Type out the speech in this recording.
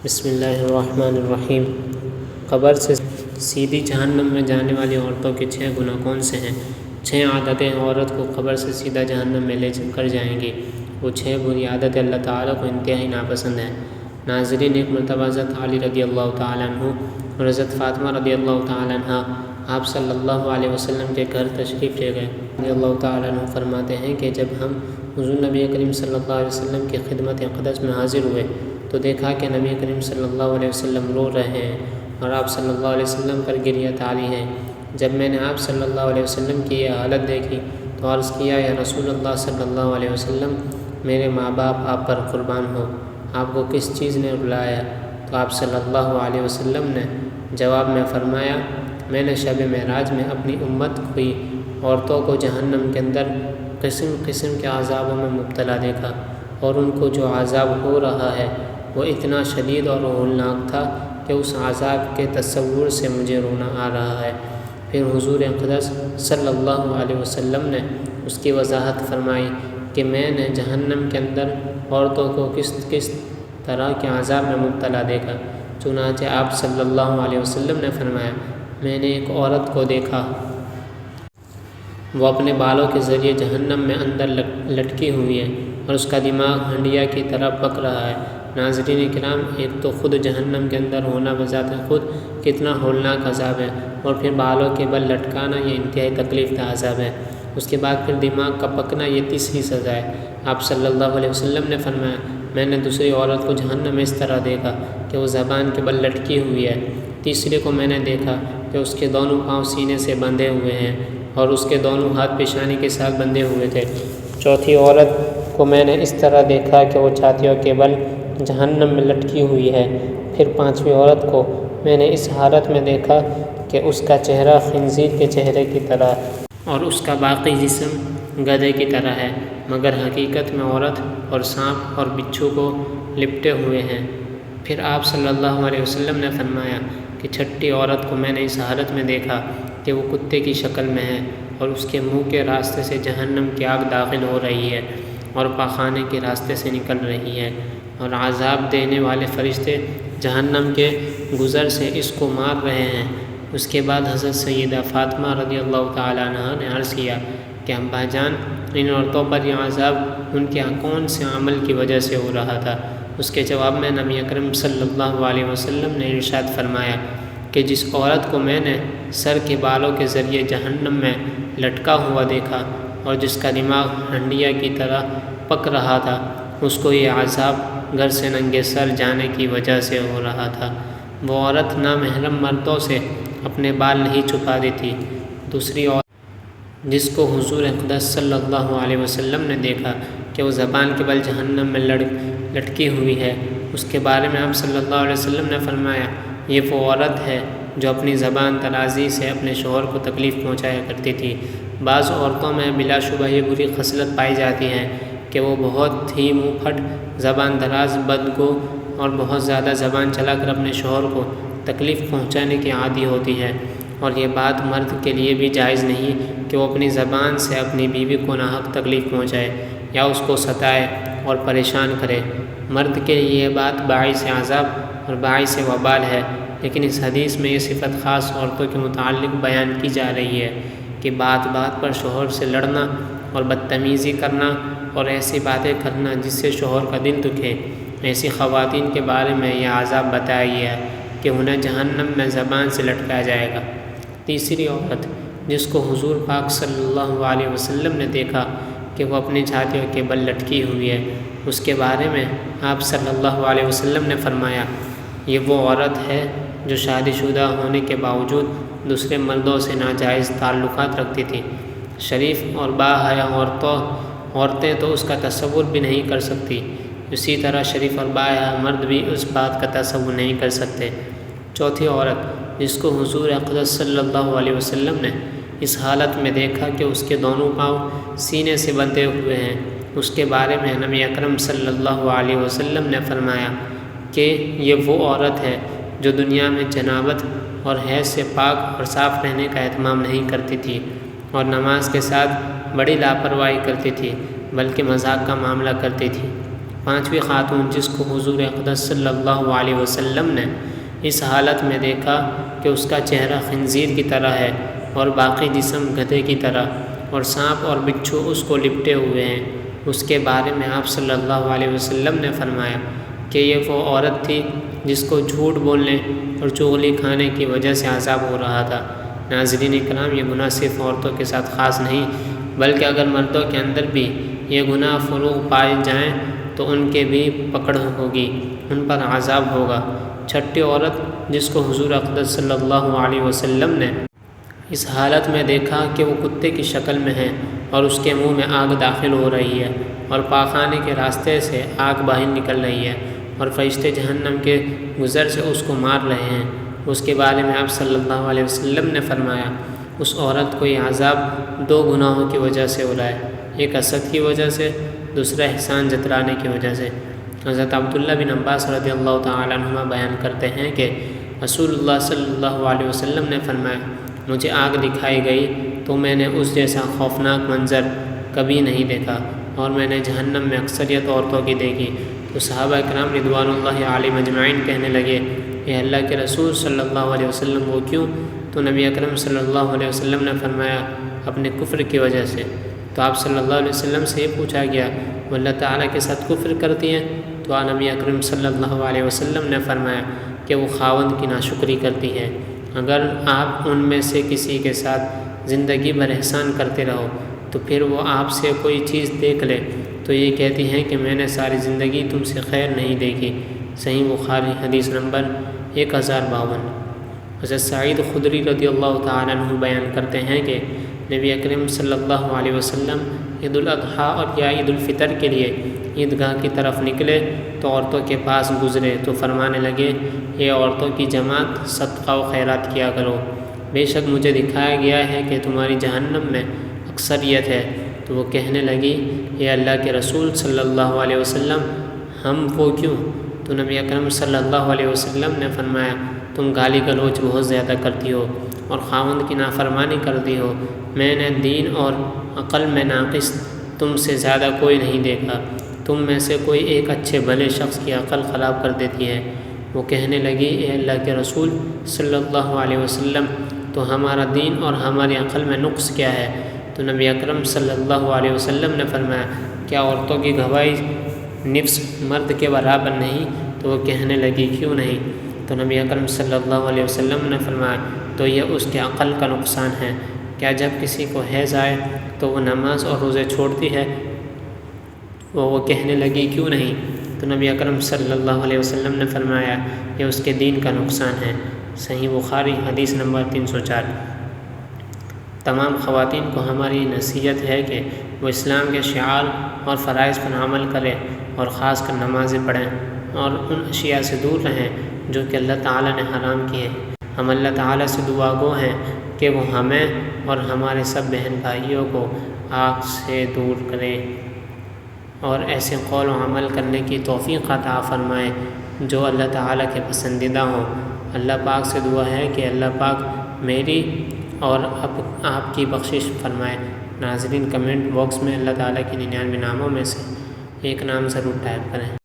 بسم اللہ الرحمن الرحیم۔ قبر سے سیدھی جہنم میں جانے والی عورتوں کے 6 گناہ کون سے ہیں؟ 6 عادتیں عورت کو قبر سے سیدھا جہنم میں لے کر جائیں گی۔ وہ 6 بری عادتیں اللہ تعالیٰ کو انتہائی ناپسند ہیں۔ ناظرین، ایک مرتبہ حضرت علی رضی اللہ تعالیٰ عنہ اور حضرت فاطمہ رضی اللہ تعالیٰ عنہ آپ صلی اللہ علیہ وسلم کے گھر تشریف لے گئے۔ رضی اللہ تعالیٰ عنہ فرماتے ہیں کہ جب ہم حضور نبی کریم صلی اللہ علیہ وسلم کی خدمت اقدس میں حاضر ہوئے تو دیکھا کہ نبی کریم صلی اللہ علیہ وسلم رو رہے ہیں اور آپ صلی اللہ علیہ وسلم پر گریہ تاری ہے۔ جب میں نے آپ صلی اللہ علیہ وسلم کی یہ حالت دیکھی تو عرض کیا، یا رسول اللہ صلی اللہ علیہ وسلم، میرے ماں باپ آپ پر قربان ہو، آپ کو کس چیز نے رلایا؟ تو آپ صلی اللہ علیہ وسلم نے جواب میں فرمایا، میں نے شب معراج میں اپنی امت کی عورتوں کو جہنم کے اندر قسم قسم کے عذابوں میں مبتلا دیکھا، اور ان کو جو عذاب ہو رہا ہے وہ اتنا شدید اور ہولناک تھا کہ اس عذاب کے تصور سے مجھے رونا آ رہا ہے۔ پھر حضور اقدس صلی اللہ علیہ وسلم نے اس کی وضاحت فرمائی کہ میں نے جہنم کے اندر عورتوں کو کس طرح کے عذاب میں مبتلا دیکھا۔ چنانچہ آپ صلی اللہ علیہ وسلم نے فرمایا، میں نے ایک عورت کو دیکھا، وہ اپنے بالوں کے ذریعے جہنم میں اندر لٹکی ہوئی ہے اور اس کا دماغ ہنڈیا کی طرح پک رہا ہے۔ ناظرین کرام، ایک تو خود جہنم کے اندر ہونا بذات خود کتنا ہولناک عذاب ہے، اور پھر بالوں کے بل لٹکانا یہ انتہائی تکلیف دہ عذاب ہے۔ اس کے بعد پھر دماغ کا پکنا یہ تیسری سزا ہے۔ آپ صلی اللہ علیہ وسلم نے فرمایا، میں نے دوسری عورت کو جہنم میں اس طرح دیکھا کہ وہ زبان کے بل لٹکی ہوئی ہے۔ تیسرے کو میں نے دیکھا کہ اس کے دونوں پاؤں سینے سے بندھے ہوئے ہیں اور اس کے دونوں ہاتھ پیشانی کے ساتھ بندھے ہوئے تھے۔ چوتھی عورت کو میں نے اس طرح دیکھا کہ وہ چھاتیوں کے بل جہنم میں لٹکی ہوئی ہے۔ پھر 5ویں عورت کو میں نے اس حالت میں دیکھا کہ اس کا چہرہ خنزیر کے چہرے کی طرح اور اس کا باقی جسم گدھے کی طرح ہے، مگر حقیقت میں عورت اور سانپ اور بچھو کو لپٹے ہوئے ہیں۔ پھر آپ صلی اللہ علیہ وسلم نے فرمایا کہ 6ٹھی عورت کو میں نے اس حالت میں دیکھا کہ وہ کتے کی شکل میں ہے اور اس کے منہ کے راستے سے جہنم کی آگ داخل ہو رہی ہے اور پاخانے کے راستے سے نکل رہی ہے، اور عذاب دینے والے فرشتے جہنم کے گزر سے اس کو مار رہے ہیں۔ اس کے بعد حضرت سیدہ فاطمہ رضی اللہ تعالیٰ عنہ نے عرض کیا کہ ابا جان، ان عورتوں پر یہ عذاب ان کے کون سے عمل کی وجہ سے ہو رہا تھا؟ اس کے جواب میں نبی اکرم صلی اللہ علیہ وسلم نے ارشاد فرمایا کہ جس عورت کو میں نے سر کے بالوں کے ذریعے جہنم میں لٹکا ہوا دیکھا اور جس کا دماغ ہنڈیا کی طرح پک رہا تھا، اس کو یہ عذاب گھر سے ننگے سر جانے کی وجہ سے ہو رہا تھا۔ وہ عورت نامحرم مردوں سے اپنے بال نہیں چھپا دیتی۔ دوسری عورت جس کو حضور اقدس صلی اللہ علیہ وسلم نے دیکھا کہ وہ زبان کے بل جہنم میں لٹکی ہوئی ہے، اس کے بارے میں آپ صلی اللہ علیہ وسلم نے فرمایا، یہ وہ عورت ہے جو اپنی زبان درازی سے اپنے شوہر کو تکلیف پہنچایا کرتی تھی۔ بعض عورتوں میں بلا شبہ یہ بری خصلت پائی جاتی ہے کہ وہ بہت ہی منہ پھٹ، زبان دراز، بدگو اور بہت زیادہ زبان چلا کر اپنے شوہر کو تکلیف پہنچانے کی عادی ہوتی ہے، اور یہ بات مرد کے لیے بھی جائز نہیں کہ وہ اپنی زبان سے اپنی بیوی کو ناحق تکلیف پہنچائے یا اس کو ستائے اور پریشان کرے۔ مرد کے لیے یہ بات باعث عذاب اور باعث وبال ہے، لیکن اس حدیث میں یہ صفت خاص عورتوں کے متعلق بیان کی جا رہی ہے کہ بات بات پر شوہر سے لڑنا اور بدتمیزی کرنا اور ایسی باتیں کرنا جس سے شوہر کا دل دکھے، ایسی خواتین کے بارے میں یہ عذاب بتایا گیا ہے کہ انہیں جہنم میں زبان سے لٹکایا جائے گا۔ تیسری عورت جس کو حضور پاک صلی اللہ علیہ وسلم نے دیکھا کہ وہ اپنی چھاتیوں کے بل لٹکی ہوئی ہے، اس کے بارے میں آپ صلی اللہ علیہ وسلم نے فرمایا، یہ وہ عورت ہے جو شادی شدہ ہونے کے باوجود دوسرے مردوں سے ناجائز تعلقات رکھتی تھی۔ شریف اور باحیا عورتیں تو اس کا تصور بھی نہیں کر سکتی، اسی طرح شریف اور باحیا مرد بھی اس بات کا تصور نہیں کر سکتے۔ چوتھی عورت جس کو حضور اقدس صلی اللہ علیہ وسلم نے اس حالت میں دیکھا کہ اس کے دونوں پاؤں سینے سے بندھے ہوئے ہیں، اس کے بارے میں نبی اکرم صلی اللہ علیہ وسلم نے فرمایا کہ یہ وہ عورت ہے جو دنیا میں جنابت اور حیض سے پاک اور صاف رہنے کا اہتمام نہیں کرتی تھی اور نماز کے ساتھ بڑی لاپرواہی کرتی تھی، بلکہ مذاق کا معاملہ کرتی تھی۔ 5ویں خاتون جس کو حضور اقدس صلی اللہ علیہ وسلم نے اس حالت میں دیکھا کہ اس کا چہرہ خنزیر کی طرح ہے اور باقی جسم گدھے کی طرح اور سانپ اور بچھو اس کو لپٹے ہوئے ہیں، اس کے بارے میں آپ صلی اللہ علیہ وسلم نے فرمایا کہ یہ وہ عورت تھی جس کو جھوٹ بولنے اور چغلی کھانے کی وجہ سے عذاب ہو رہا تھا۔ ناظرین کرام، یہ گناہ صرف عورتوں کے ساتھ خاص نہیں بلکہ اگر مردوں کے اندر بھی یہ گناہ فروغ پائے جائیں تو ان کے بھی پکڑ ہوگی، ان پر عذاب ہوگا۔ 6ٹھی عورت جس کو حضور اقدس صلی اللہ علیہ وسلم نے اس حالت میں دیکھا کہ وہ کتے کی شکل میں ہے اور اس کے منہ میں آگ داخل ہو رہی ہے اور پاخانے کے راستے سے آگ باہر نکل رہی ہے اور فرشتے جہنم کے گزر سے اس کو مار رہے ہیں، اس کے بارے میں آپ صلی اللہ علیہ وسلم نے فرمایا اس عورت کو یہ عذاب 2 گناہوں کی وجہ سے ہو رہا ہے، ایک حسد کی وجہ سے، دوسرا احسان جتلانے کی وجہ سے۔ حضرت عبداللہ بن عباس رضی اللہ تعالیٰ عنہما بیان کرتے ہیں کہ رسول اللہ صلی اللہ علیہ وسلم نے فرمایا مجھے آگ دکھائی گئی تو میں نے اس جیسا خوفناک منظر کبھی نہیں دیکھا اور میں نے جہنم میں اکثریت عورتوں کی دیکھی۔ تو صحابہ کرام رضوان اللہ علیہم اجمعین کہنے لگے اے اللہ کے رسول صلی اللہ علیہ وسلم وہ کیوں؟ تو نبی اکرم صلی اللہ علیہ وسلم نے فرمایا اپنے کفر کی وجہ سے۔ تو آپ صلی اللہ علیہ وسلم سے یہ پوچھا گیا وہ اللہ تعالیٰ کے ساتھ کفر کرتی ہیں؟ تو نبی اکرم صلی اللہ علیہ وسلم نے فرمایا کہ وہ خاوند کی ناشکری کرتی ہے۔ اگر آپ ان میں سے کسی کے ساتھ زندگی بھر احسان کرتے رہو تو پھر وہ آپ سے کوئی چیز دیکھ لے تو یہ کہتی ہیں کہ میں نے ساری زندگی تم سے خیر نہیں دیکھی۔ صحیح بخاری حدیث نمبر 1052۔ حضرت سعید خدری رضی اللہ تعالیٰ عنہ بیان کرتے ہیں کہ نبی اکرم صلی اللہ علیہ وسلم عید الاضحیٰ اور یا عید الفطر کے لیے عیدگاہ کی طرف نکلے تو عورتوں کے پاس گزرے تو فرمانے لگے یہ عورتوں کی جماعت صدقہ و خیرات کیا کرو، بے شک مجھے دکھایا گیا ہے کہ تمہاری جہنم میں اکثریت ہے۔ تو وہ کہنے لگی اے اللہ کے رسول صلی اللہ علیہ وسلم ہم وہ کیوں؟ تو نبی اکرم صلی اللہ علیہ وسلم نے فرمایا تم گالی گلوچ بہت زیادہ کرتی ہو اور خاوند کی نافرمانی کرتی ہو، میں نے دین اور عقل میں ناقص تم سے زیادہ کوئی نہیں دیکھا، تم میں سے کوئی ایک اچھے بھلے شخص کی عقل خراب کر دیتی ہے۔ وہ کہنے لگی اے اللہ کے رسول صلی اللہ علیہ وسلم تو ہمارا دین اور ہماری عقل میں نقص کیا ہے؟ تو نبی اکرم صلی اللہ علیہ وسلم نے فرمایا کیا عورتوں کی گواہی نصف مرد کے برابر نہیں؟ تو وہ کہنے لگی کیوں نہیں؟ تو نبی اکرم صلی اللہ علیہ وسلم نے فرمایا تو یہ اس کے عقل کا نقصان ہے۔ کیا جب کسی کو حیض آئے تو وہ نماز اور روزے چھوڑتی ہے؟ وہ کہنے لگی کیوں نہیں؟ تو نبی اکرم صلی اللہ علیہ وسلم نے فرمایا یہ اس کے دین کا نقصان ہے۔ صحیح بخاری حدیث نمبر 304۔ تمام خواتین کو ہماری نصیحت ہے کہ وہ اسلام کے شعار اور فرائض پر عمل کریں اور خاص کر نمازیں پڑھیں اور ان اشیاء سے دور رہیں جو کہ اللہ تعالیٰ نے حرام کیے ہیں۔ ہم اللہ تعالیٰ سے دعا گو ہیں کہ وہ ہمیں اور ہمارے سب بہن بھائیوں کو آگ سے دور کریں اور ایسے قول و عمل کرنے کی توفیق عطا فرمائے جو اللہ تعالیٰ کے پسندیدہ ہوں۔ اللہ پاک سے دعا ہے کہ اللہ پاک میری اور آپ کی بخشش فرمائے۔ ناظرین کمنٹ باکس میں اللہ تعالیٰ کے 99 ناموں میں سے ایک نام ضرور ٹائپ کریں۔